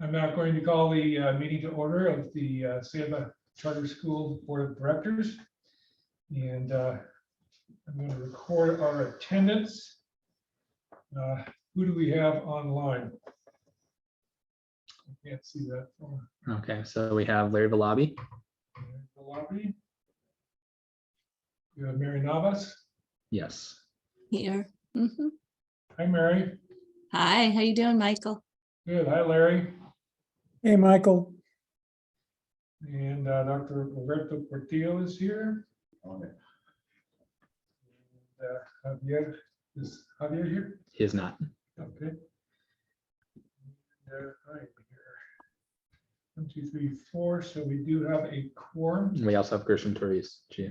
I'm now going to call the meeting to order of the Ceiba Charter School Board of Directors. And I'm going to record our attendance. Who do we have online? I can't see that. Okay, so we have Larry Valabi. Lobby. We have Mary Navas. Yes. Here. Hi, Mary. Hi, how you doing, Michael? Good. Hi, Larry. Hey, Michael. And Dr. Roberto Portillo is here. And, Javier, is Javier here? He is not. Okay. I'm here. 1, 2, 3, 4. So we do have a quorum. We also have Gershon Torres. Gee.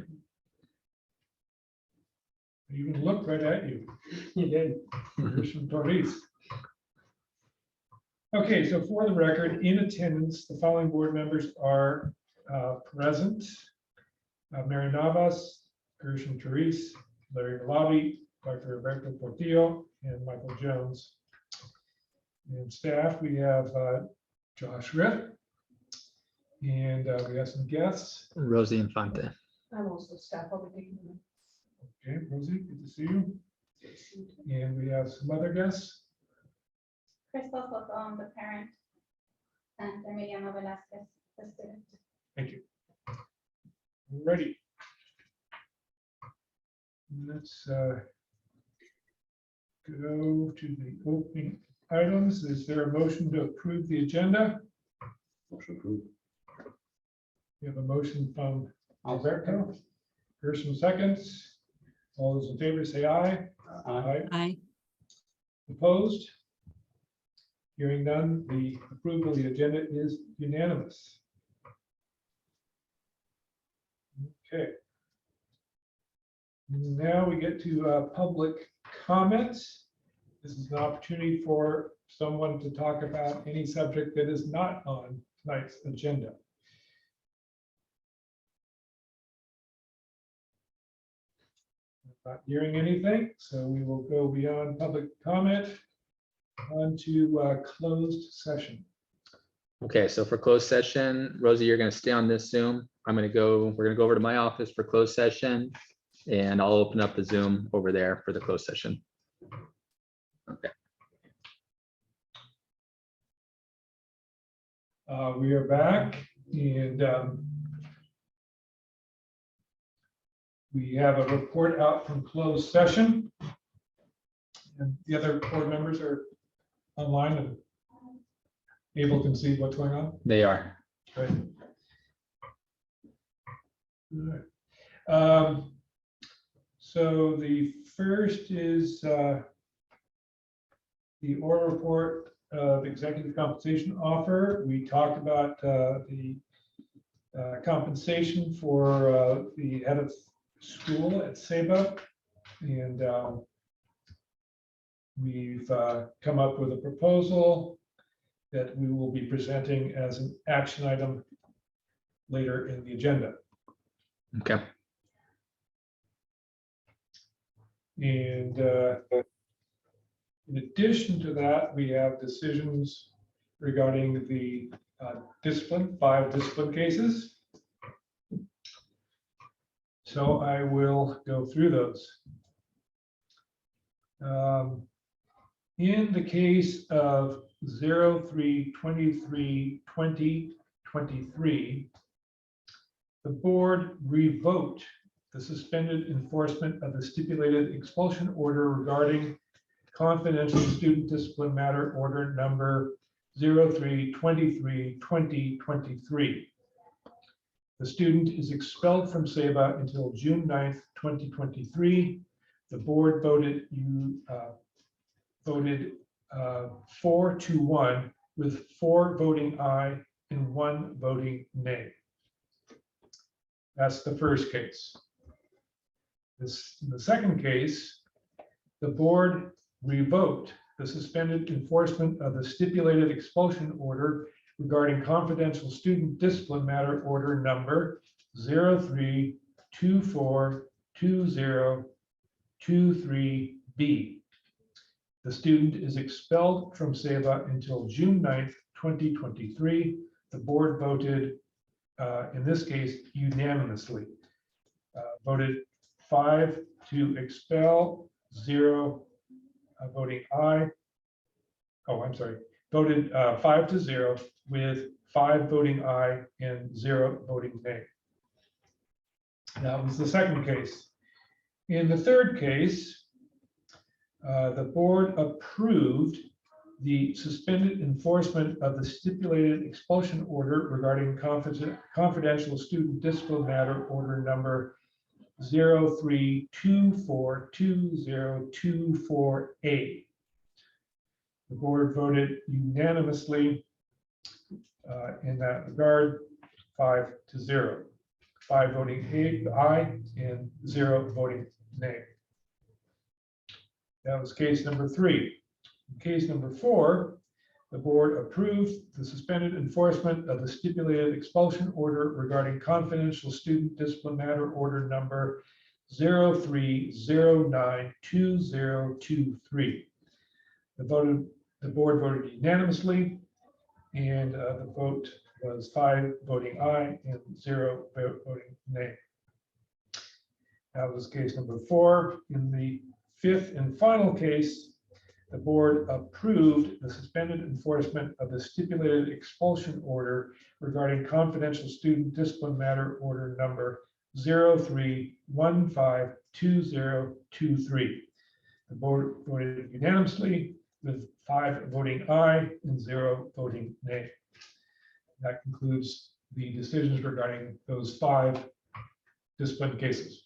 I even looked right at you. You did. Gershon Torres. Okay, so for the record, in attendance, the following board members are present. Mary Navas, Gershon Torres, Larry Valabi, Dr. Roberto Portillo, and Michael Jones. And staff, we have Josh Riff, and we have some guests. Rosie Infante. I'm also staff. I'll be taking them. Okay, Rosie, good to see you. And we have some other guests. Crystal Soto, the parent, and Emiliano Velasquez, the student. Thank you. Ready. Let's go to the opening items. Is there a motion to approve the agenda? Motion approved. We have a motion from Alberto. Gershon seconds. All those in favor say aye. Aye. Hi. Opposed? Hearing none, the approval of the agenda is unanimous. Okay. Now we get to public comments. This is an opportunity for someone to talk about any subject that is not on tonight's agenda. Not hearing anything, so we will go beyond public comment on to closed session. Okay, so for closed session, Rosie, you're going to stay on this Zoom. We're going to go over to my office for closed session, and I'll open up the Zoom over there for the closed session. Okay. We are back, and we have a report out from closed session. And the other board members are online and able to see what's going on. They are. Right. All right. So the first is the oral report of executive compensation offer. We talked about the compensation for the head of school at Ceiba, and we've come up with a proposal that we will be presenting as an action item later in the agenda. Okay. And in addition to that, we have decisions regarding the discipline, 5 discipline cases. So I will go through those. In the case of 03/23/2023, the board revoked the suspended enforcement of the stipulated expulsion order regarding confidential student discipline matter order number 03/23/2023. The student is expelled from Ceiba until June 9th, 2023. The board voted 4-1 with 4 voting aye and 1 voting nay. That's the first case. The second case, the board revoked the suspended enforcement of the stipulated expulsion order regarding confidential student discipline matter order number 03/24/2023B. The student is expelled from Ceiba until June 9th, 2023. The board voted, in this case unanimously, voted 5 to expel, 0 voting aye. Oh, I'm sorry, voted 5 to 0 with 5 voting aye and 0 voting nay. That was the second case. In the third case, the board approved the suspended enforcement of the stipulated expulsion order regarding confidential student discipline matter order number 03242024A. The board voted unanimously in that regard, 5 to 0. 5 voting aye and 0 voting nay. That was case number 3. In case number 4, the board approved the suspended enforcement of the stipulated expulsion order regarding confidential student discipline matter order number 03092023. The board voted unanimously, and the vote was 5 voting aye and 0 voting nay. That was case number 4. In the 5th and final case, the board approved the suspended enforcement of the stipulated expulsion order regarding confidential student discipline matter order number 03152023. The board voted unanimously with 5 voting aye and 0 voting nay. That concludes the decisions regarding those 5 discipline cases.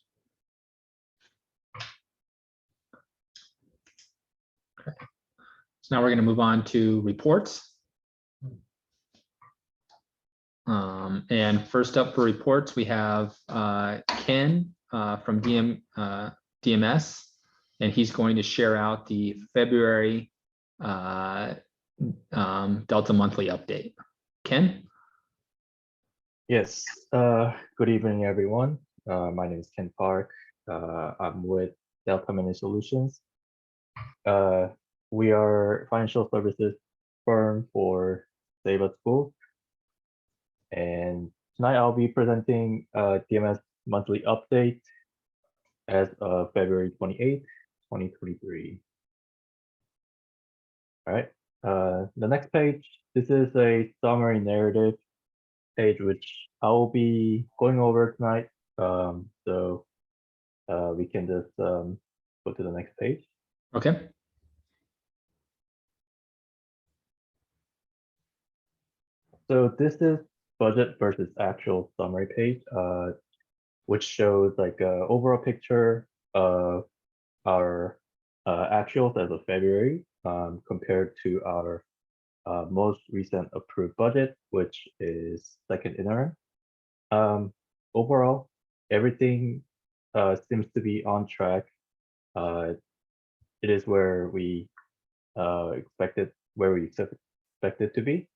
So now we're going to move on to reports. And first up for reports, we have Ken from DMS, and he's going to share out the February Delta monthly update. Ken? Yes, good evening, everyone. My name is Ken Park. I'm with Delta Managed Solutions. We are a financial services firm for Save at School. And tonight I'll be presenting DMS monthly update as of February 28th, 2023. All right, the next page, this is a summary narrative page, which I will be going over tonight. So we can just go to the next page. Okay. So this is budget versus actual summary page, which shows like an overall picture of our actuals as of February compared to our most recent approved budget, which is second interim. Overall, everything seems to be on track. It is where we expected to be.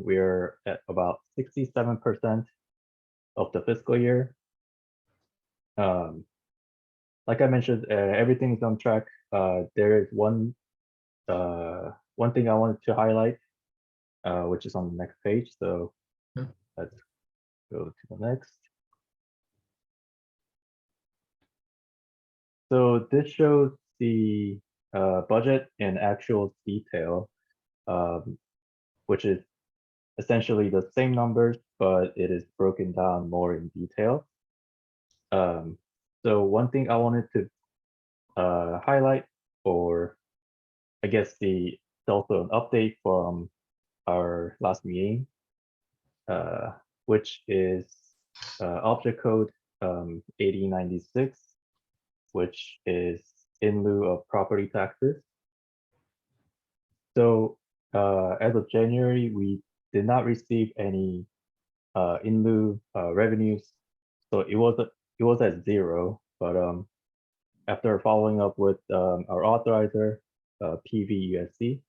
We are at about 67% of the fiscal year. Like I mentioned, everything is on track. There is one thing I wanted to highlight, which is on the next page. So let's go to the next. So this shows the budget and actual detail, which is essentially the same numbers, but it is broken down more in detail. So one thing I wanted to highlight, or I guess it's also an update from our last meeting, which is object code 8096, which is in lieu of property taxes. So as of January, we did not receive any in lieu revenues, so it was at 0. But after following up with our authorizer, PVUSC,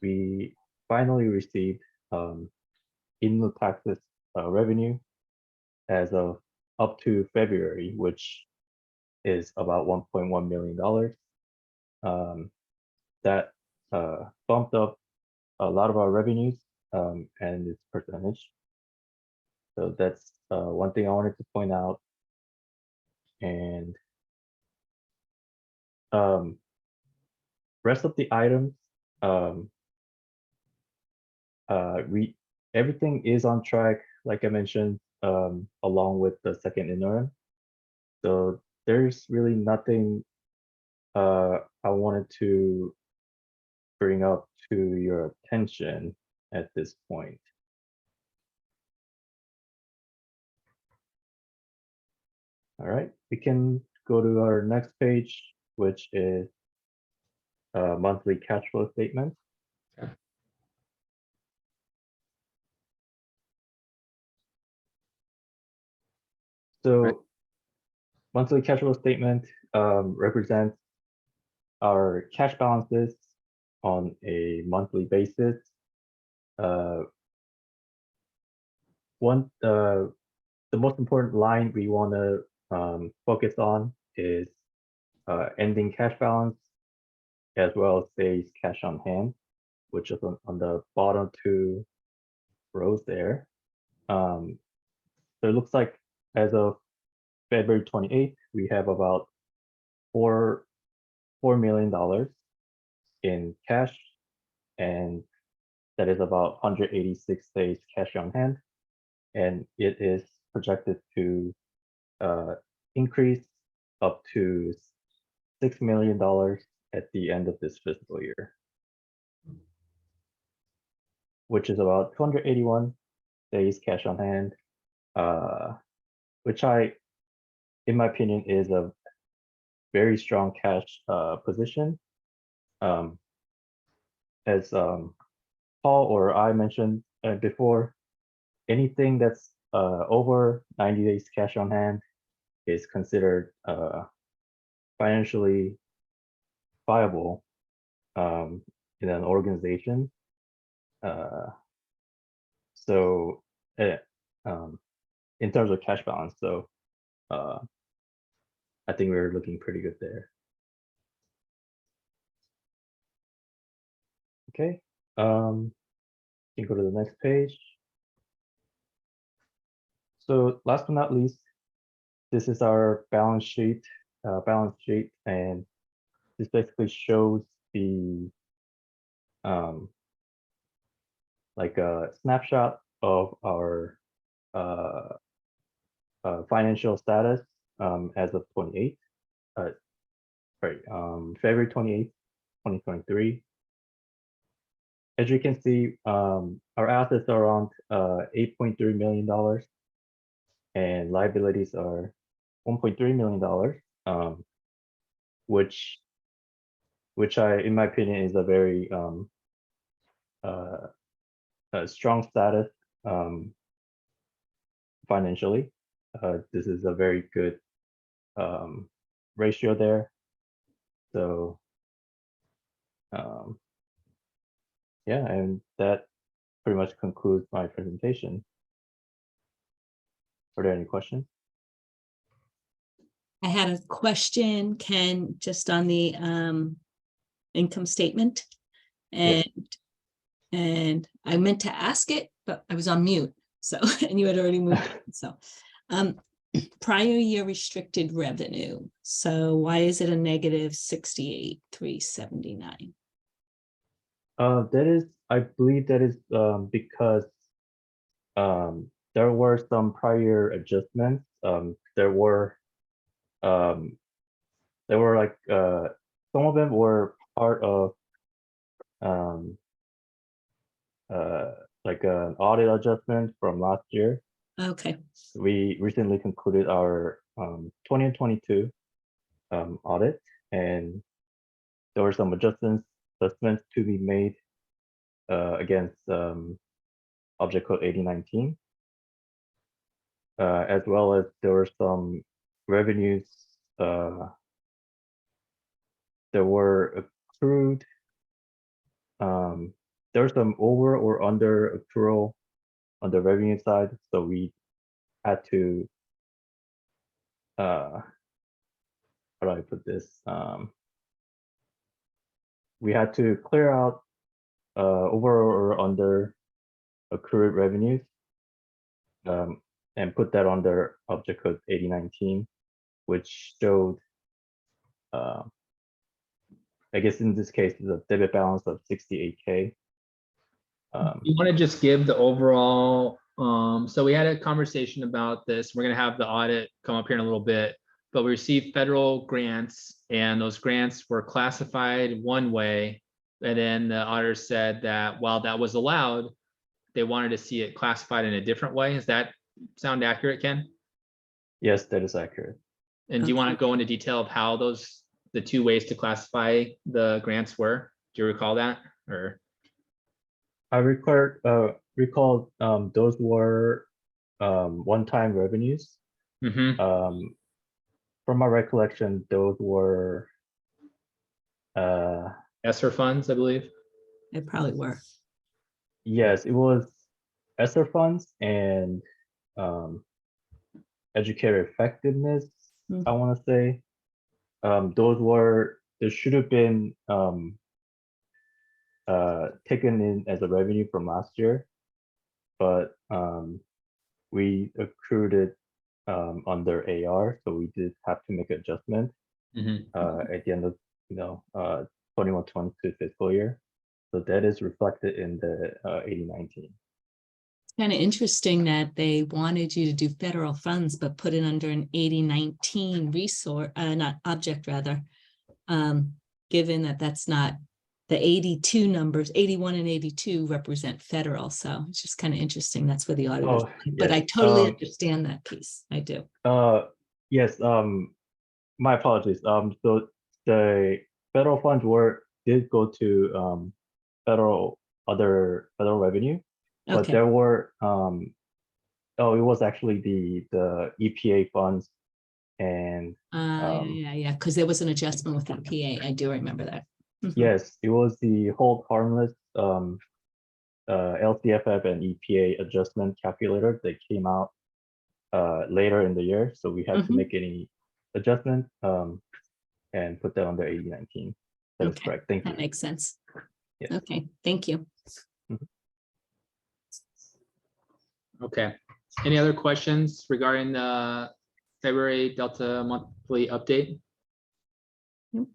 we finally received in lieu taxes revenue as of up to February, which is about $1.1 million. That bumped up a lot of our revenues and its percentage. So that's one thing I wanted to point out. And rest of the items, everything is on track, like I mentioned, along with the second interim. So there's really nothing I wanted to bring up to your attention at this point. All right, we can go to our next page, which is monthly cash flow statement. Okay. So Right. monthly cash flow statement represents our cash balances on a monthly basis. The most important line we want to focus on is ending cash balance, as well as days cash on hand, which is on the bottom two rows there. So it looks like as of February 28th, we have about $4 million in cash, and that is about 186 days cash on hand, and it is projected to increase up to $6 million at the end of this fiscal year, which is about 281 days cash on hand, which in my opinion, is a very strong cash position. As Paul or I mentioned before, anything that's over 90 days cash on hand is considered financially viable in an organization. So in terms of cash balance, so I think we're looking pretty good there. Okay, you can go to the next page. So last but not least, this is our balance sheet, and this basically shows the like a snapshot of our financial status as of February 28th, 2023. As you can see, our assets are around $8.3 million, and liabilities are $1.3 million, which in my opinion, is a very strong status financially. This is a very good ratio there. So yeah, and that pretty much concludes my presentation. Are there any questions? I had a question, Ken, just on the income statement. Yes. And I meant to ask it, but I was on mute. So, and you had already moved on. So prior year restricted revenue. So why is it a negative 68,379? That is, I believe that is because there were some prior adjustments. There were like some of them were part of like an audit adjustment from last year. Okay. We recently concluded our 2022 audit, and there were some adjustments to be made against Object Code 8019, as well as there were some revenues that were accrued. There was some over or under accrual on the revenue side, so we had to how do I put this? We had to clear out over or under accrued revenues. And put that under object code 8019, which showed, I guess in this case, the debit balance of 68K. You want to just give the overall, so we had a conversation about this. We're gonna have the audit come up here in a little bit, but we received federal grants and those grants were classified one way. And then the auditor said that while that was allowed, they wanted to see it classified in a different way. Does that sound accurate, Ken? Yes, that is accurate. And do you want to go into detail of how the two ways to classify the grants were? Do you recall that, or? I recall those were one-time revenues. Mhm. From my recollection, those were ESSER funds, I believe. They probably were. yes, it was ESSER funds and educator effectiveness, I want to say. There should have been taken in as a revenue from last year, but we accrued it under AR, so we did have to make an adjustment Mhm. at the end of 21-22 fiscal year. So that is reflected in the 8019. Kind of interesting that they wanted you to do federal funds, but put it under an 8019 resource, not object rather. Given that that's not the 82 numbers, 81 and 82 represent federal. So it's just kind of interesting. That's where the auditors, but I yes. totally understand that piece. I do. Yes, my apologies. So the federal funds did go to other federal revenue, but Okay. there were it was actually the EPA funds and Yeah, because there was an adjustment with EPA. I do remember that. Mhm. yes, it was the hold harmless LCFF and EPA adjustment calculator that came out later in the year, so we had to Mhm. make any adjustment and put that under 8019. That is Okay. correct. Thank That you. makes sense. Yes. Okay, thank you. Okay. Any other questions regarding the February Delta monthly update? Nope.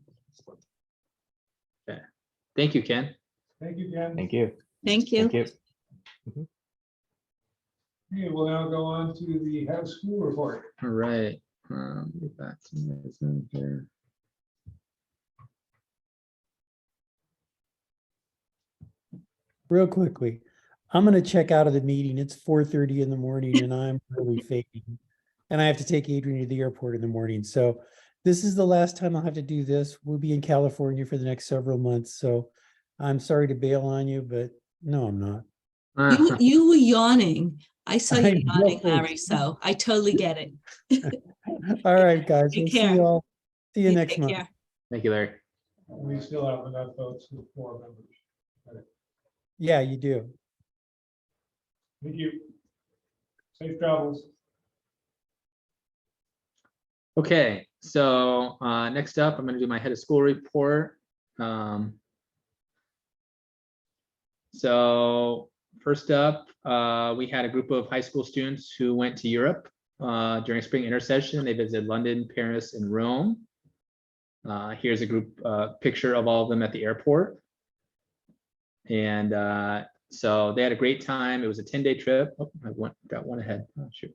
Okay. Thank you, Ken. Thank you, Ken. Thank you. Thank you. Thank you. Okay, we'll now go on to the head of school report. All right. Get back to my Zoom here. Real quickly, I'm gonna check out of the meeting. It's 4:30 in the morning and I'm really fading. And I have to take Adrian to the airport in the morning. So this is the last time I'll have to do this. We'll be in California for the next several months. So I'm sorry to bail on you, but no, I'm not. You were yawning. I saw I you yawning, know. Larry, so I totally get it. All right, guys. Take We'll see care. you all. See you You next take month. care. Thank you, Larry. We still have enough votes with 4 members. Yeah, you do. Thank you. Safe travels. Okay, so next up, I'm going to do my head of school report. So first up, we had a group of high school students who went to Europe during spring intersession. They visited London, Paris, and Rome. Here's a group picture of all of them at the airport. And so they had a great time. It was a 10-day trip. Oh, got one ahead. Oh, shoot.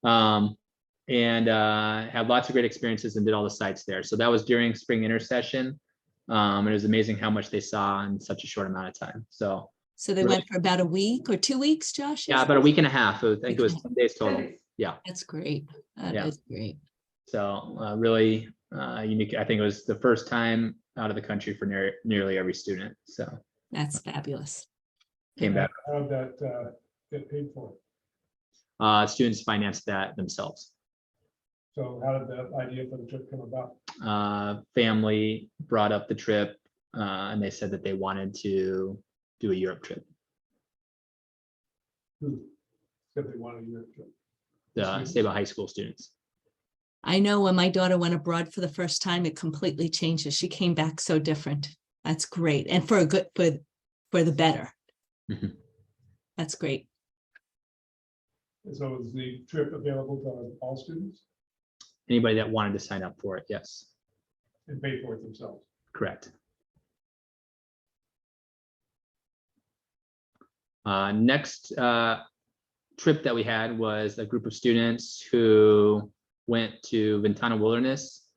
And had lots of great experiences and did all the sites there. So that was during spring intersession. And it was amazing how much they saw in such a short amount of time. So So they went for about a week or 2 weeks, Josh? yeah, about a week and a half. I think it was 10 days total. Yeah. That's great. That Yeah. is great. So really unique. I think it was the first time out of the country for nearly every student. So That's fabulous. came back. How did that get paid for? Students financed that themselves. So how did the idea for the trip come about? Family brought up the trip and they said that they wanted to do a Europe trip. Who said they wanted a Europe trip? The Students? Saba High School students. I know when my daughter went abroad for the first time, it completely changed her. She came back so different. That's great. And for the better. Mhm. That's great. So is the trip available to all students Anybody that wanted to sign up for it, yes, and pay for it themselves? correct. Next trip that we had was a group of students who went to Ventana Wilderness,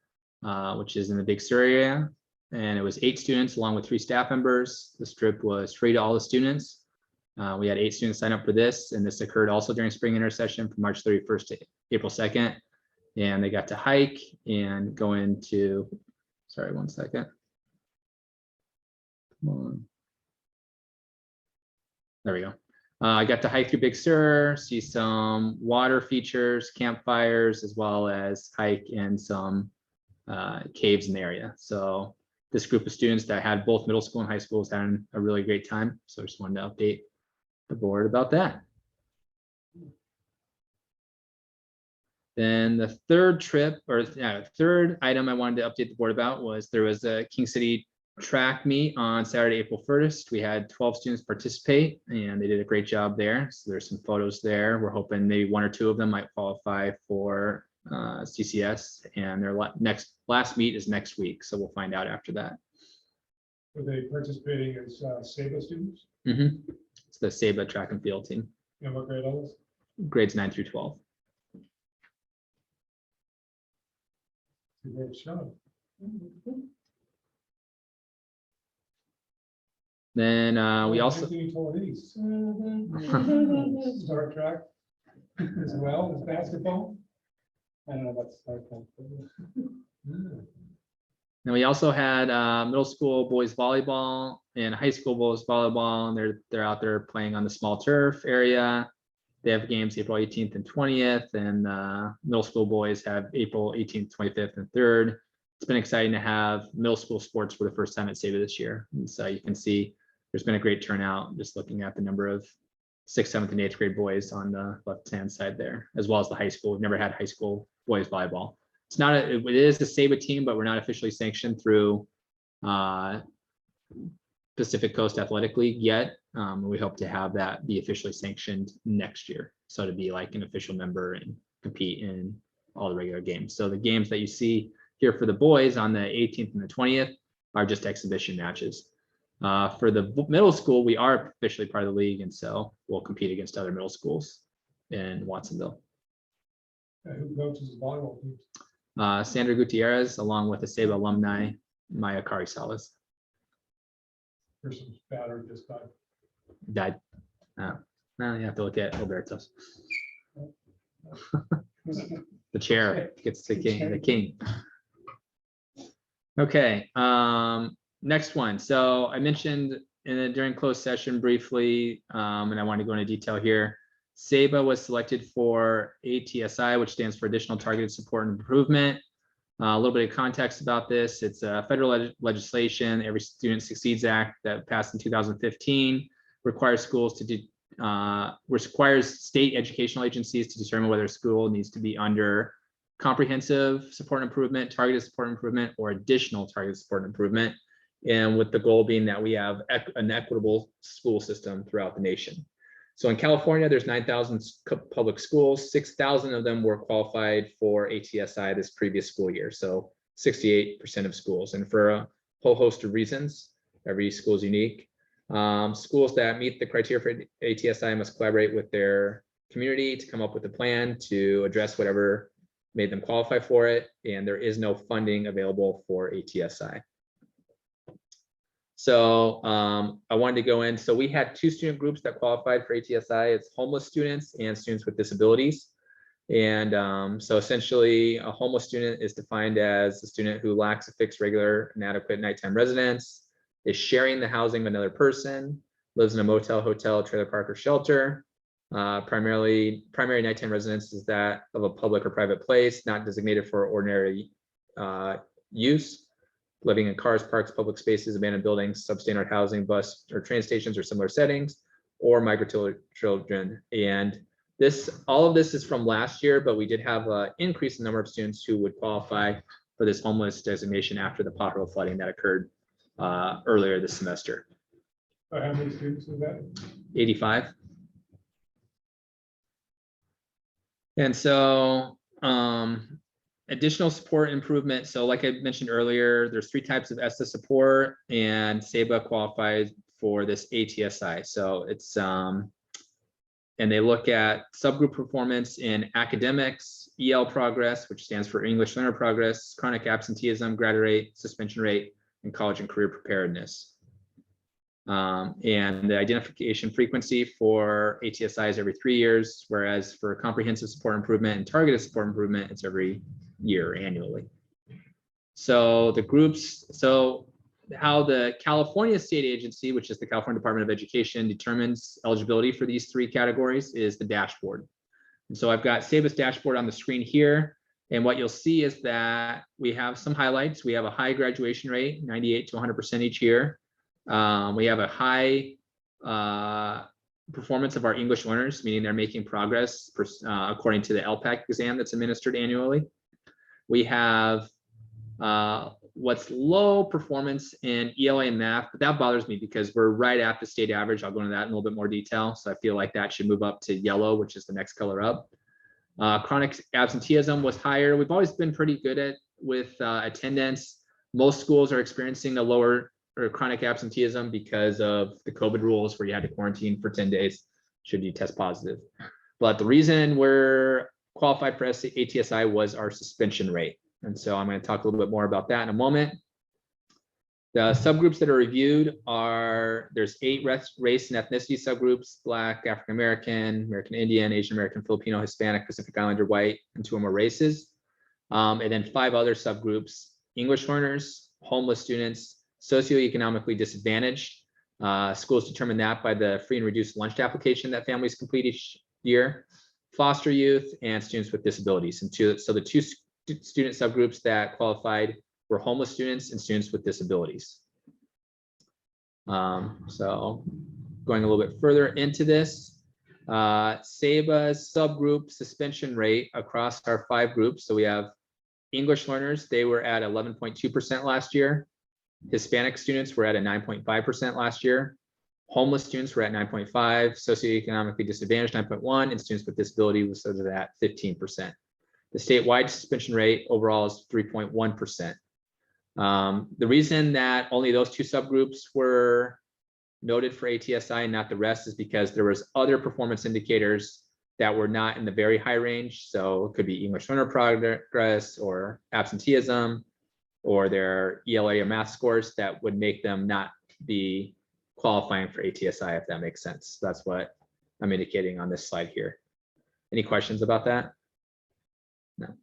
which is in the Big Sur area. And it was 8 students along with 3 staff members. This trip was free to all the students. We had 8 students sign up for this, and this occurred also during spring intersession from March 31st to April 2nd. And they got to hike and go into, sorry, one second. Come on. There we go. I got to hike through Big Sur, see some water features, campfires, as well as hike in some caves in the area. So this group of students that had both middle school and high schools having a really great time. So I just wanted to update the board about that. Then the third trip, or third item I wanted to update the board about was there was a King City track meet on Saturday, April 1st. We had 12 students participate and they did a great job there. So there's some photos there. We're hoping maybe 1 or 2 of them might qualify for CCS, and their last meet is next week. So we'll find out after that. Were they participating as SABA students? It's the SABA track and field team, And what grade levels? grades 9 through 12. Great job. Then we also, Utilities. Start track as well as basketball. I don't know about start track. and we also had middle school boys volleyball and high school boys volleyball, and they're out there playing on the small turf area. They have games April 18th and 20th, and middle school boys have April 18th, 25th, and 3rd. It's been exciting to have middle school sports for the first time at SABA this year. And so you can see there's been a great turnout just looking at the number of 6th, 7th, and 8th grade boys on the left-hand side there, as well as the high school. We've never had high school boys volleyball. It's not, it is a SABA team, but we're not officially sanctioned through Pacific Coast Athletic League yet. We hope to have that be officially sanctioned next year. So to be like an official member and compete in all the regular games. So the games that you see here for the boys on the 18th and the 20th are just exhibition matches. For the middle school, we are officially part of the league, and so we'll compete against other middle schools in Watsonville. Who coaches the volleyball team? Sandra Gutierrez, along with the SABA alumni, Maya Carisalas, Person's battery just died. died. Now you have to look at Alberto's. The chair gets the king. Okay, next one. So I mentioned during closed session briefly, and I want to go into detail here. SABA was selected for ATSI, which stands for Additional Targeted Support and Improvement. A little bit of context about this. It's a federal legislation, Every Student Succeeds Act, that passed in 2015, requires schools to requires state educational agencies to determine whether a school needs to be under comprehensive support improvement, targeted support improvement, or additional targeted support improvement. And with the goal being that we have an equitable school system throughout the nation. So in California, there's 9,000 public schools. 6,000 of them were qualified for ATSI this previous school year. So 68% of schools. And for a whole host of reasons, every school is unique. Schools that meet the criteria for ATSI must collaborate with their community to come up with a plan to address whatever made them qualify for it. And there is no funding available for ATSI. So I wanted to go in. So we had 2 student groups that qualified for ATSI. It's homeless students and students with disabilities. And so essentially a homeless student is defined as a student who lacks a fixed, regular, and adequate nighttime residence, is sharing the housing with another person, lives in a motel, hotel, trailer park, or shelter. Primary nighttime residence is that of a public or private place, not designated for ordinary use. Living in cars, parks, public spaces, abandoned buildings, substandard housing, bus or train stations or similar settings, or migratory children. And all of this is from last year, but we did have an increase in the number of students who would qualify for this homeless designation after the pothole flooding that occurred earlier this semester. How many students is that? 85. And so additional support improvement. So like I mentioned earlier, there's 3 types of ESTA support, and SEBA qualifies for this ATSI. So it's and they look at subgroup performance in academics, EL progress, which stands for English learner progress, chronic absenteeism, grad rate, suspension rate, and college and career preparedness. And the identification frequency for ATSI is every 3 years, whereas for comprehensive support improvement and targeted support improvement, it's every year annually. So the groups, so how the California State Agency, which is the California Department of Education, determines eligibility for these 3 categories is the dashboard. And so I've got SEBA's dashboard on the screen here. And what you'll see is that we have some highlights. We have a high graduation rate, 98 to 100% each year. We have a high performance of our English learners, meaning they're making progress according to the LPAC exam that's administered annually. We have what's low performance in ELA and math, but that bothers me because we're right at the state average. I'll go into that in a little bit more detail. So I feel like that should move up to yellow, which is the next color up. Chronic absenteeism was higher. We've always been pretty good with attendance. Most schools are experiencing a lower or chronic absenteeism because of the COVID rules where you had to quarantine for 10 days should you test positive. But the reason we're qualified for ATSI was our suspension rate. And so I'm going to talk a little bit more about that in a moment. The subgroups that are reviewed are, there's 8 race and ethnicity subgroups: Black, African American, American Indian, Asian American, Filipino, Hispanic, Pacific Islander, white, and 2 or more races. And then 5 other subgroups: English learners, homeless students, socioeconomically disadvantaged. Schools determine that by the free and reduced lunch application that families complete each year, foster youth, and students with disabilities. And so the 2 student subgroups that qualified were homeless students and students with disabilities. So going a little bit further into this, SEBA's subgroup suspension rate across our 5 groups. So we have English learners, they were at 11.2% last year. Hispanic students were at a 9.5% last year. Homeless students were at 9.5, socioeconomically disadvantaged 9.1, and students with disability was sort of at 15%. The statewide suspension rate overall is 3.1%. The reason that only those 2 subgroups were noted for ATSI and not the rest is because there was other performance indicators that were not in the very high range. So it could be English learner progress or absenteeism or their ELA or math scores that would make them not be qualifying for ATSI, if that makes sense. That's what I'm indicating on this slide here. Any questions about that? No.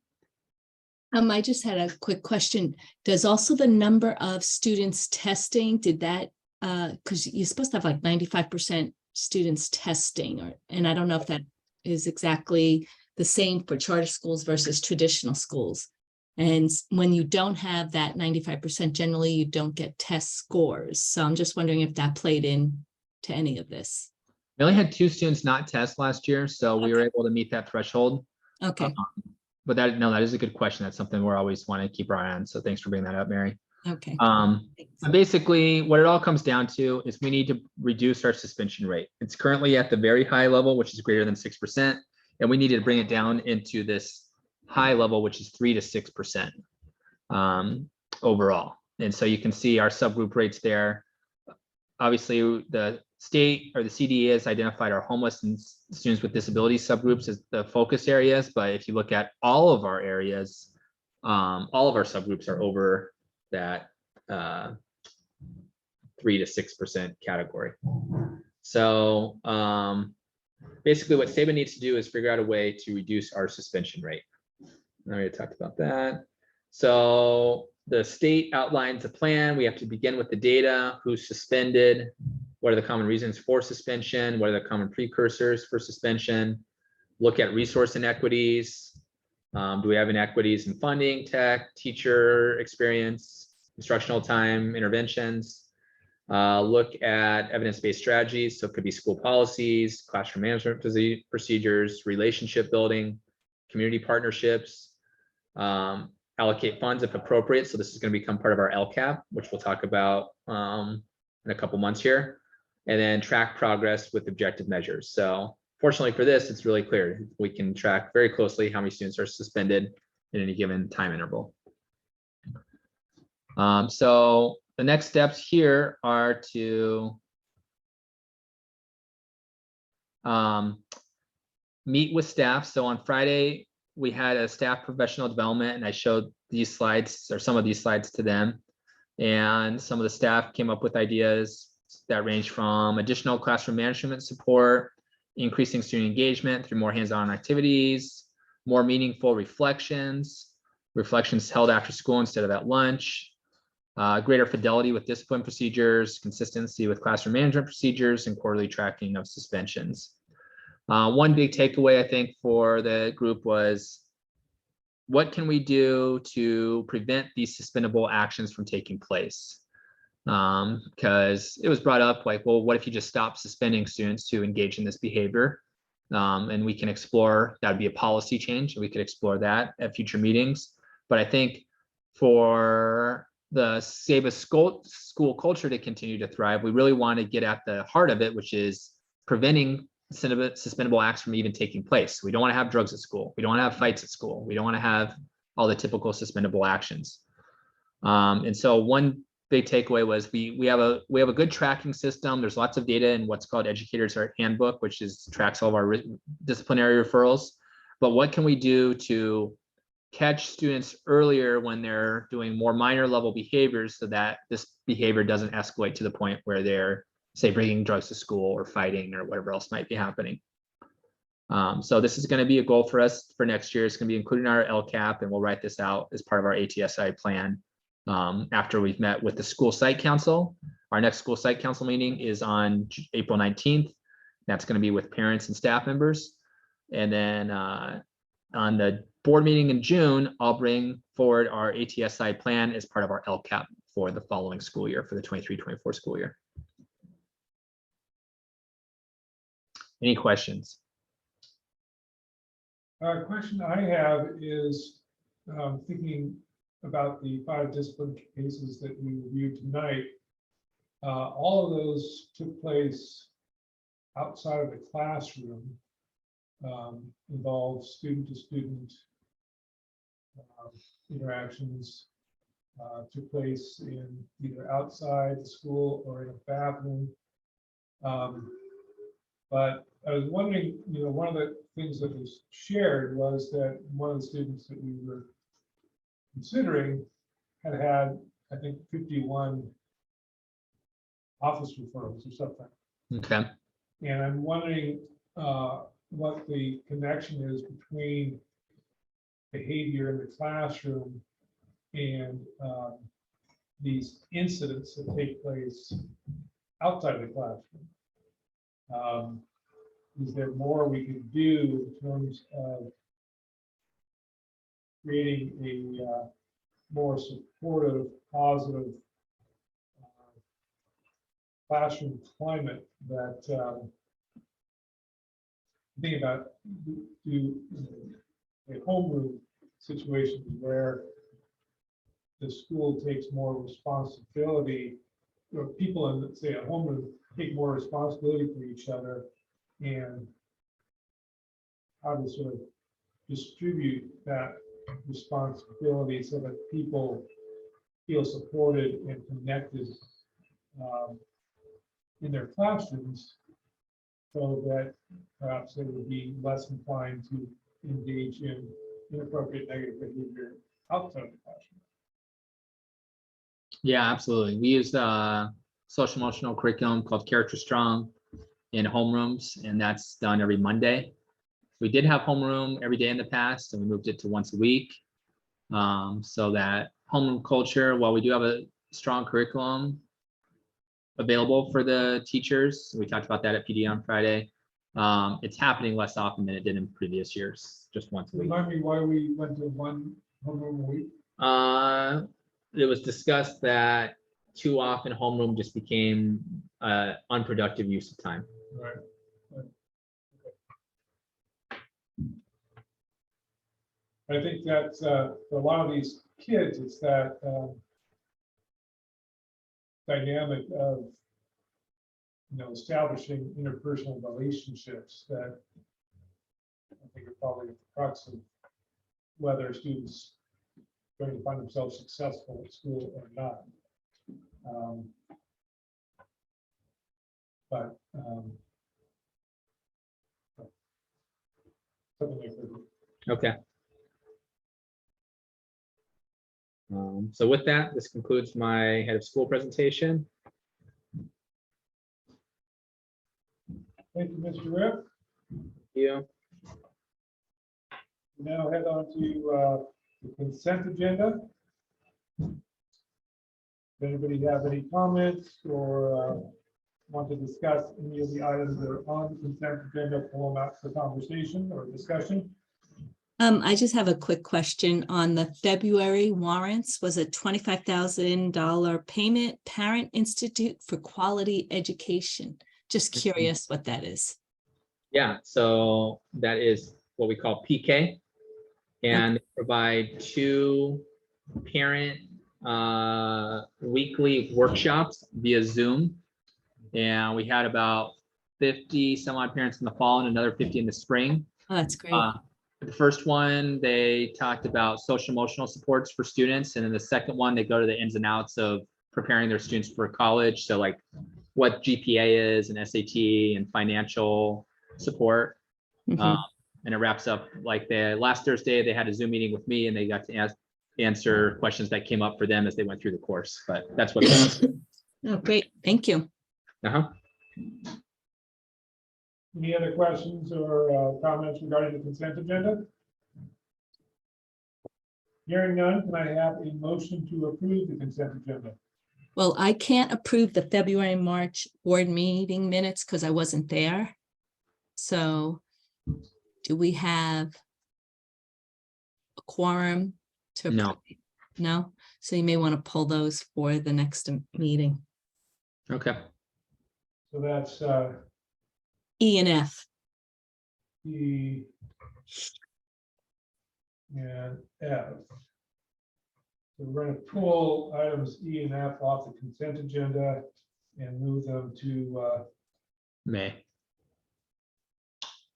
I just had a quick question. Does also the number of students testing, did that, because you're supposed to have like 95% students testing, and I don't know if that is exactly the same for charter schools versus traditional schools. And when you don't have that 95%, generally you don't get test scores. So I'm just wondering if that played in to any of this. We only had 2 students not test last year, so we were able to meet that threshold. Okay, But that is a good question. That's something we're always want to keep our eye on. So thanks for bringing that up, Mary. okay. But basically, what it all comes down to is we need to reduce our suspension rate. It's currently at the very high level, which is greater than 6%, and we need to bring it down into this high level, which is 3 to 6% overall. And so you can see our subgroup rates there. Obviously, the state or the CDE has identified our homeless and students with disabilities subgroups as the focus areas. But if you look at all of our areas, all of our subgroups are over that 3 to 6% category. So basically what SEBA needs to do is figure out a way to reduce our suspension rate. I already talked about that. So the state outlines a plan. We have to begin with the data: who's suspended, what are the common reasons for suspension, what are the common precursors for suspension, look at resource inequities. Do we have inequities in funding, tech, teacher experience, instructional time, interventions? Look at evidence-based strategies. So it could be school policies, classroom management procedures, relationship building, community partnerships. Allocate funds if appropriate. So this is going to become part of our LCAP, which we'll talk about in a couple months here. And then track progress with objective measures. So fortunately for this, it's really clear. We can track very closely how many students are suspended in any given time interval. So the next steps here are to meet with staff. So on Friday, we had a staff professional development, and I showed these slides or some of these slides to them. And some of the staff came up with ideas that range from additional classroom management support, increasing student engagement through more hands-on activities, more meaningful reflections held after school instead of at lunch, greater fidelity with discipline procedures, consistency with classroom management procedures, and quarterly tracking of suspensions. One big takeaway, I think, for the group was, what can we do to prevent these suspendable actions from taking place? Because it was brought up like, well, what if you just stop suspending students to engage in this behavior? And we can explore, that would be a policy change. We could explore that at future meetings. But I think for the Save a School culture to continue to thrive, we really want to get at the heart of it, which is preventing suspendable acts from even taking place. We don't want to have drugs at school. We don't want to have fights at school. We don't want to have all the typical suspendable actions. And so one big takeaway was we have a good tracking system. There's lots of data in what's called Educators Handbook, which tracks all of our disciplinary referrals. But what can we do to catch students earlier when they're doing more minor level behaviors, so that this behavior doesn't escalate to the point where they're, say, bringing drugs to school or fighting or whatever else might be happening. So this is going to be a goal for us for next year. It's going to be included in our LCAP, and we'll write this out as part of our ATSI plan after we've met with the school site council. Our next school site council meeting is on April 19th. That's going to be with parents and staff members. And then on the board meeting in June, I'll bring forward our ATSI plan as part of our LCAP for the following school year, for the 23-24 school year. Any questions? Question I have is thinking about the 5 discipline cases that we reviewed tonight. All of those took place outside of the classroom, involved student-to-student interactions, took place in either outside the school or in a bathroom. But I was wondering, one of the things that was shared was that one of the students that we were considering had, I think, 51 office referrals or something. Okay. And I'm wondering what the connection is between behavior in the classroom and these incidents that take place outside the classroom. Is there more we could do in terms of creating a more supportive, positive classroom climate that think about a homeroom situation where the school takes more responsibility, or people in, say, a homeroom take more responsibility for each other, and how to sort of distribute that responsibility so that people feel supported and connected in their classrooms, so that perhaps they would be less inclined to engage in inappropriate negative behavior outside the classroom. Yeah, absolutely. We used a social emotional curriculum called Character Strong in homerooms, and that's done every Monday. We did have homeroom every day in the past, and we moved it to once a week. So that homeroom culture, while we do have a strong curriculum available for the teachers, we talked about that at PD on Friday, it's happening less often than it did in previous years, just once a week. Remind me why we went to one homeroom a week. It was discussed that too often homeroom just became unproductive use of time. Right. I think that for a lot of these kids, it's that dynamic of establishing interpersonal relationships that I think are probably the crux of whether students are going to find themselves successful at school or not. But something like that. Okay. So with that, this concludes my head of school presentation. Thank you, Mr. Rip. You. Now head on to the consent agenda. Does anybody have any comments or want to discuss any of the items that are on the consent agenda, pull them out for conversation or discussion? I just have a quick question on the February warrants. Was a $25,000 payment, Parent Institute for Quality Education? Just curious what that is. Yeah, so that is what we call PK. And provide 2 parent weekly workshops via Zoom. And we had about 50 some odd parents in the fall and another 50 in the spring. Oh, that's great. The first one, they talked about social emotional supports for students. And then the second one, they go to the ins and outs of preparing their students for college. So like what GPA is and SAT and financial support. Mhm. And it wraps up like the last Thursday, they had a Zoom meeting with me and they got to answer questions that came up for them as they went through the course, but that's what it was. Oh, great. Thank you. Uh-huh. Any other questions or comments regarding the consent agenda? Hearing none, can I have a motion to approve the consent agenda? Well, I can't approve the February, March board meeting minutes because I wasn't there. So do we have a quorum to? No. approve? No? So you may want to pull those for the next meeting. Okay. So that's E and F. E and F. So we're going to pull items E and F off the consent agenda and move them to May.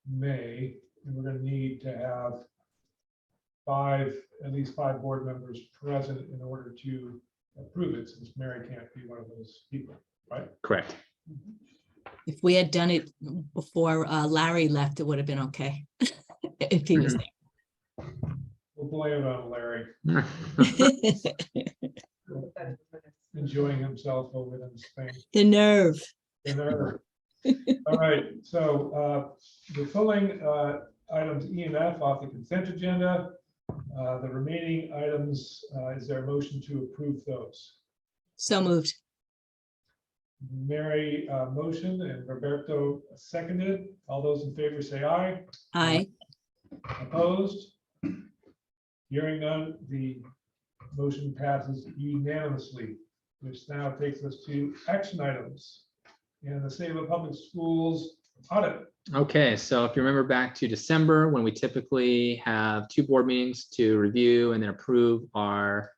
May. And we're going to need to have at least five board members present in order to approve it, since Mary can't be one of those people, right? Correct. If we had done it before Larry left, it would have been okay. If he was We'll blame it on Larry there. enjoying himself over in Spain. The nerve. All right, so we're pulling items E and F off the consent agenda. The remaining items, is there a motion to approve those? So moved. Mary motioned and Roberto seconded. All those in favor say aye. Aye. Opposed? Hearing none, the motion passes unanimously, which now takes us to action items and the Save Public Schools audit. Okay, so if you remember back to December, when we typically have 2 board meetings to review and then approve our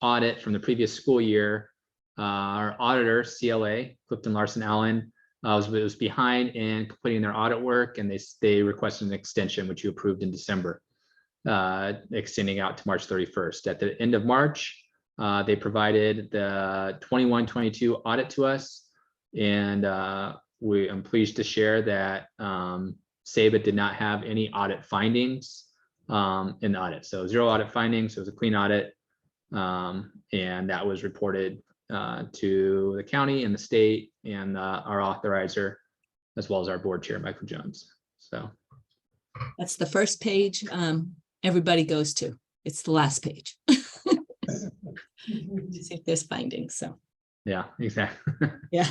audit from the previous school year, our auditor, CLA, Clifton Larson Allen, was behind in completing their audit work, and they requested an extension, which you approved in December, extending out to March 31st. At the end of March, they provided the 21-22 audit to us, and I'm pleased to share that SABA did not have any audit findings in the audit. So 0 audit findings. It was a clean audit, and that was reported to the county and the state and our authorizer, as well as our board chair, Michael Jones. So That's the first page everybody goes to. It's the last page. To see if there's findings, so, yeah, exactly. yeah.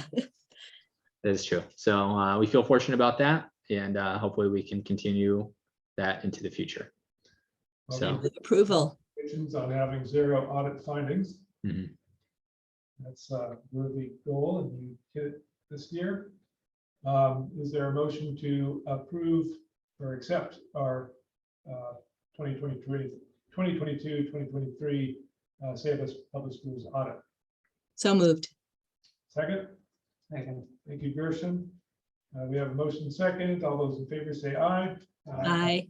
That is true. So we feel fortunate about that, and hopefully we can continue that into the future. So With approval. On having 0 audit findings. Mhm. That's a worthy goal, and you hit it this year. Is there a motion to approve or accept our 2022-2023 Save Us Public Schools audit? So moved. Second, Thank you, Gershon. We have a motion second. All those in favor say aye. Aye.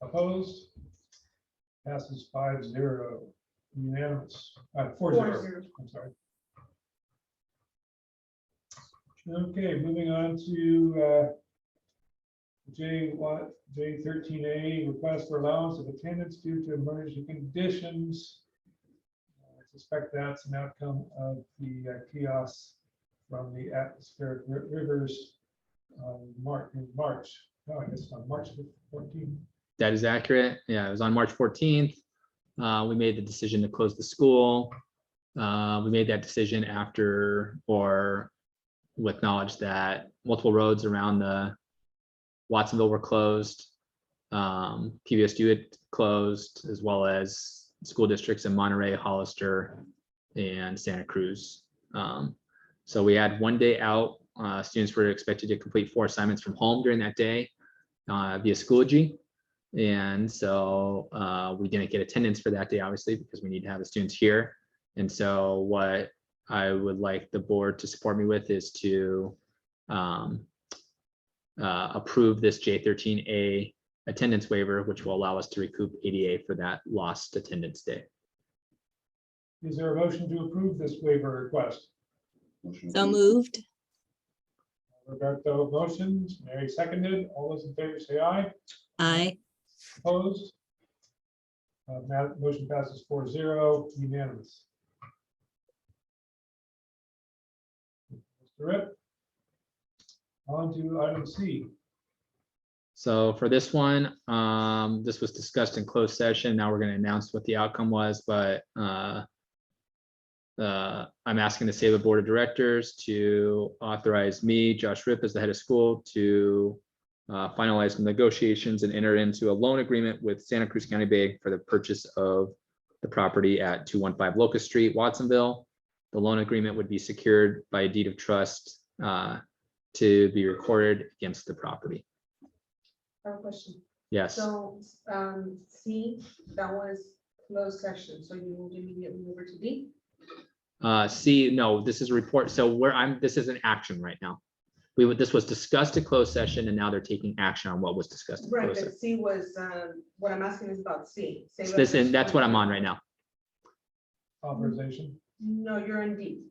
Opposed? Passes 5-0. Unanimous. 4-0. 4-0. I'm sorry. Okay, moving on to J13A, request for allowance of attendance due to emergency conditions. I suspect that's an outcome of the chaos from the atmospheric rivers in March. No, I guess on March 14th. That is accurate. Yeah, it was on March 14th. We made the decision to close the school. We made that decision after or with knowledge that multiple roads around the Watsonville were closed. PBSU had closed, as well as school districts in Monterey, Hollister, and Santa Cruz. So we had 1 day out. Students were expected to complete 4 assignments from home during that day via Schoology. And so we didn't get attendance for that day, obviously, because we need to have the students here. And so what I would like the board to support me with is to approve this J13A attendance waiver, which will allow us to recoup ADA for that lost attendance day. Is there a motion to approve this waiver request? Motion So approved. moved. Roberto motions, Mary seconded. All those in favor say aye. Aye. Opposed? Motion passes 4-0, unanimous. Mr. Rip. On to item C. So for this one, this was discussed in closed session. Now we're going to announce what the outcome was, but I'm asking the SABA Board of Directors to authorize me, Josh Rip, as the head of school, to finalize negotiations and enter into a loan agreement with Santa Cruz County Bank for the purchase of the property at 215 Locust Street, Watsonville. The loan agreement would be secured by a deed of trust to be recorded against the property. I have a question. Yes, So, C, that was closed session, so you moved immediately over to D? C, no, this is a report. So this is an action right now. This was discussed at closed session, and now they're taking action on what was discussed. In Right, closed but session. C was, what I'm asking is about C. Say So what- and that's what I'm on right now. Authorization. No, you're in D.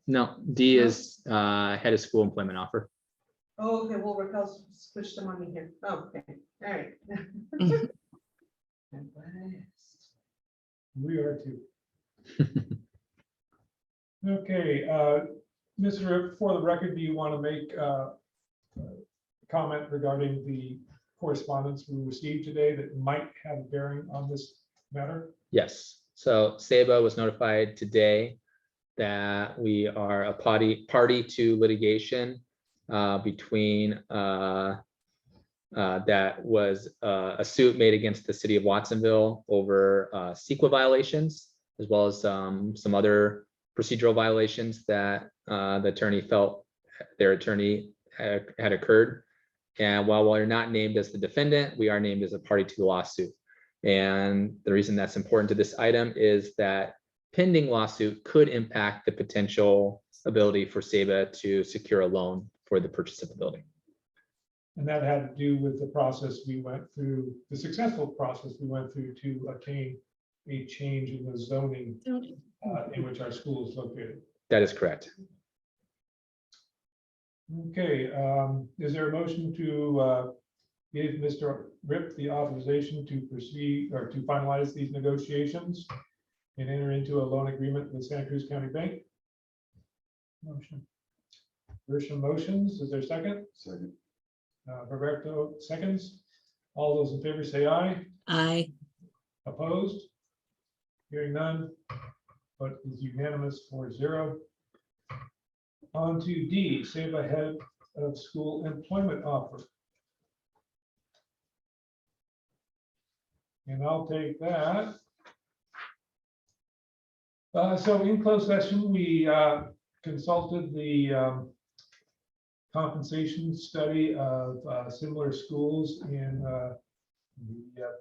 No, D is head of school employment offer. Oh, okay, well, Raquel switched them on me here. Oh, okay, all right. We are too. Okay, Mr. Rip, for the record, do you want to make a comment regarding the correspondence we received today that might have a bearing on this matter? Yes, so SABA was notified today that we are a party to litigation between that was a suit made against the city of Watsonville over CEQA violations, as well as some other procedural violations that the attorney felt their attorney had occurred. And while we're not named as the defendant, we are named as a party to the lawsuit. And the reason that's important to this item is that pending lawsuit could impact the potential ability for SABA to secure a loan for the purchase of the building. And that had to do with the process we went through, the successful process we went through to obtain a change in the zoning in which our school is located. That is correct. Okay, is there a motion to give Mr. Rip the authorization to proceed or to finalize these negotiations and enter into a loan agreement with Santa Cruz County Bank? Motion. Gershon motions. Is there a second? Second. Roberto seconds. All those in favor say aye. Aye. Opposed? Hearing none. Vote is unanimous 4-0. On to D, SABA head of school employment offer. And I'll take that. So in closed session, we consulted the compensation study of similar schools in the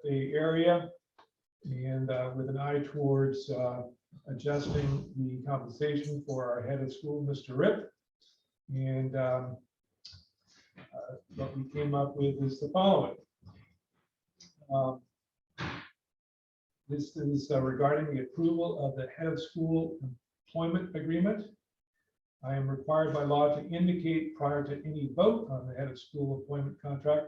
Bay Area, and with an eye towards adjusting the compensation for our head of school, Mr. Rip. And what we came up with is the following. This is regarding the approval of the head of school employment agreement. I am required by law to indicate prior to any vote on the head of school employment contract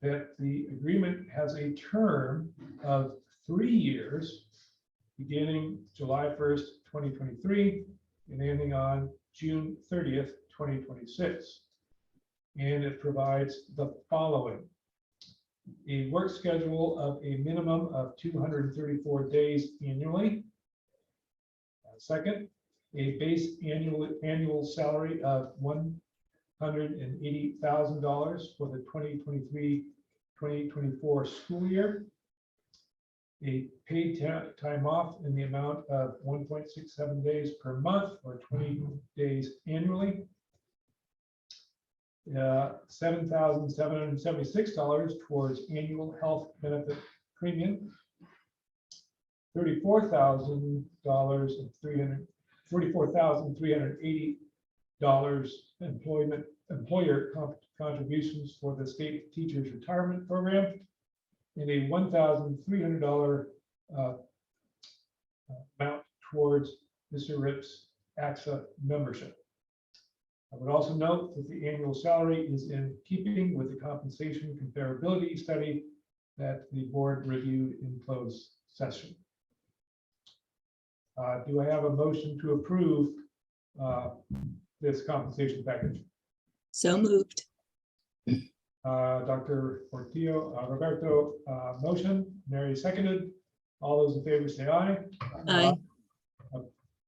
that the agreement has a term of 3 years, beginning July 1st, 2023, and ending on June 30th, 2026. And it provides the following: a work schedule of a minimum of 234 days annually. Second, a base annual salary of $180,000 for the 2023-2024 school year. A paid time off in the amount of 1.67 days per month or 20 days annually. $7,776 towards annual health benefit premium. $44,380 employer contributions for the state teachers retirement program, and a $1,300 amount towards Mr. Rip's AXA membership. I would also note that the annual salary is in keeping with the compensation comparability study that the board reviewed in closed session. Do I have a motion to approve this compensation package? So moved. Dr. Roberto, motion, Mary seconded. All those in favor say aye. Aye.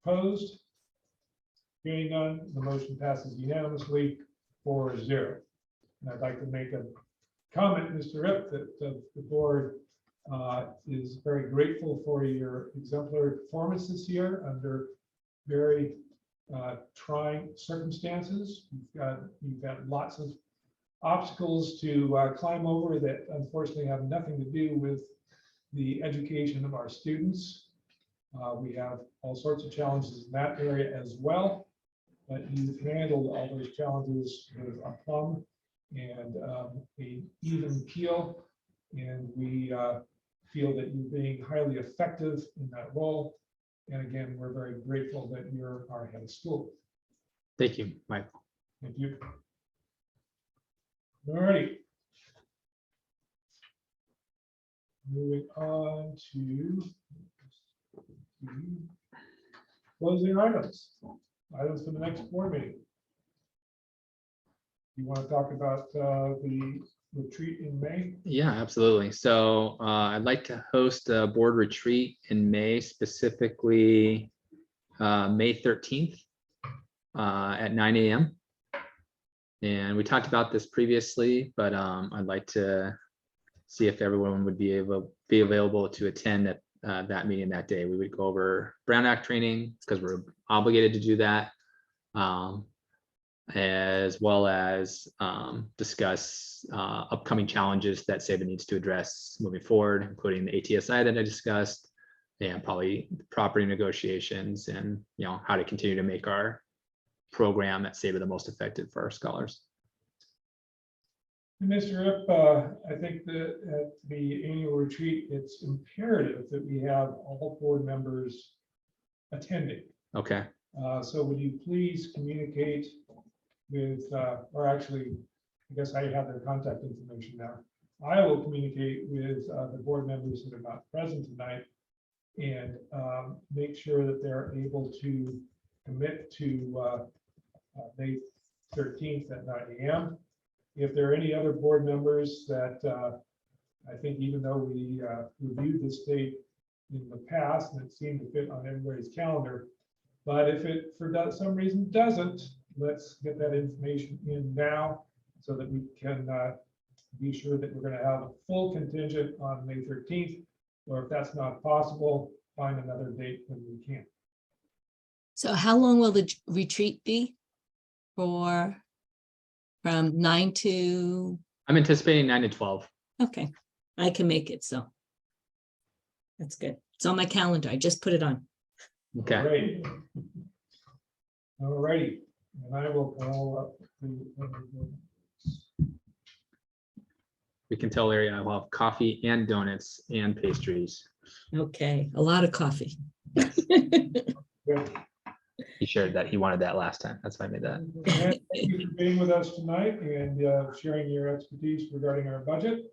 Opposed? Hearing none, the motion passes unanimously 4-0. And I'd like to make a comment, Mr. Rip, that the board is very grateful for your exemplary performance this year under very trying circumstances. You've got lots of obstacles to climb over that unfortunately have nothing to do with the education of our students. We have all sorts of challenges in that area as well, but you've handled all those challenges with aplomb and an even keel, and we feel that you're being highly effective in that role. And again, we're very grateful that you're our head of school. Thank you, Michael. Thank you. All righty. Moving on to closing items. Items for the next board meeting. You want to talk about the retreat in May? Yeah, absolutely. So I'd like to host a board retreat in May, specifically May 13th at 9 a.m. And we talked about this previously, but I'd like to see if everyone would be available to attend that meeting that day. We would go over Brown Act training because we're obligated to do that, as well as discuss upcoming challenges that SABA needs to address moving forward, including the ATSI that I discussed, and probably property negotiations, and how to continue to make our program at SABA the most effective for our scholars. Mr. Rip, I think that at the annual retreat, it's imperative that we have all board members attending. Okay. So would you please communicate with, or actually, I guess I have their contact information now. I will communicate with the board members that are not present tonight and make sure that they're able to commit to May 13th at 9 a.m. If there are any other board members that I think, even though we reviewed this date in the past and it seemed to fit on everybody's calendar, but if it for some reason doesn't, let's get that information in now so that we can be sure that we're going to have a full contingent on May 13th, or if that's not possible, find another date when we can. So how long will the retreat be? From 9 to, I'm anticipating 9 to 12. okay, I can make it, so. That's good. It's on my calendar. I just put it on. Okay. All righty. And I will call up the. We can tell Larry I will have coffee and donuts and pastries. Okay, a lot of coffee. He shared that he wanted that last time. That's why I made that. And thank you for being with us tonight and sharing your expertise regarding our budget.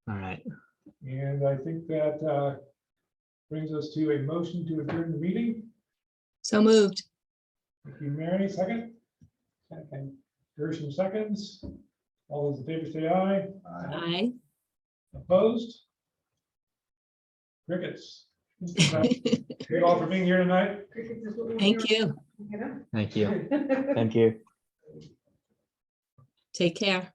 All right. And I think that brings us to a motion to adjourn the meeting. So moved. Thank you, Mary, second. Second. Gershon seconds. All those in favor say aye. Aye. Opposed? Crickets. Thank you all for being here tonight. Crickets is what we Thank hear, you. you know? Thank you. Thank you. Take care.